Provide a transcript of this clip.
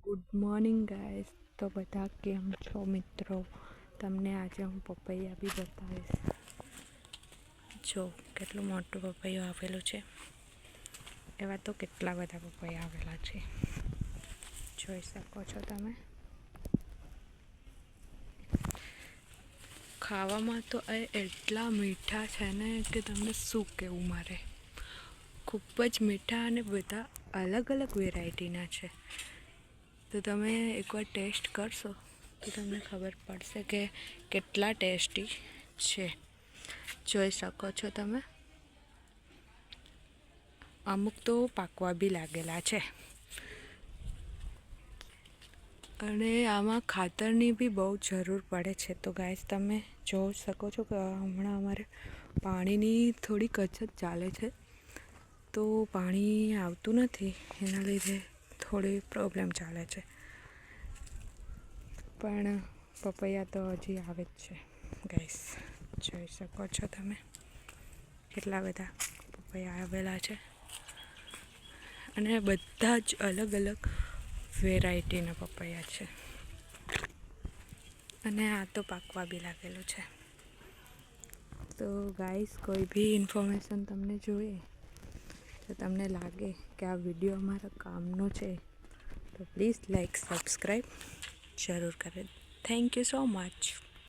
Good morning guys. તો બધા કેમ છો મિત્રો? તમને આજે હું પપૈયા બી બતાવીશ. જો કેટલું મોટું પપૈયું આવેલું છે. એવા તો કેટલા બધા પપૈયા આવેલા છે, જોઈ શકો છો તમે. ખાવામાં તો એ એટલા મીઠા છે ને કે તમને શું કહેવું મારે. ખૂબ જ મીઠા અને બધા અલગ અલગ વેરાયટીના છે. તો તમે એકવાર ટેસ્ટ કરશો તો તમને ખબર પડશે કે કેટલા ટેસ્ટી છે. જોઈ શકો છો તમે. અમુક તો પાકવા બી લાગેલા છે અને આમાં ખાતરની બી બહુ જરૂર પડે છે. તો ગાઈસ તમે જોઈ શકો છો કે હમણાં અમારે પાણીની થોડીક અછત ચાલે છે, તો પાણી આવતું નથી, એના લીધે થોડી પ્રોબ્લેમ ચાલે છે. પણ પપૈયા તો હજી આવે જ છે ગાઈસ. જોઈ શકો છો તમે કેટલા બધા પપૈયા આવેલા છે અને બધા જ અલગ અલગ વેરાયટીના પપૈયા છે. અને આ તો પાકવા બી લાગેલું છે. તો ગાઈસ કોઈ બી ઇન્ફોર્મેશન તમને જોઈએ તો તમને લાગે કે આ વિડીયો અમારા કામનો છે તો પ્લીઝ લાઈક સબસ્ક્રાઈબ જરૂર કરે. Thank you so much.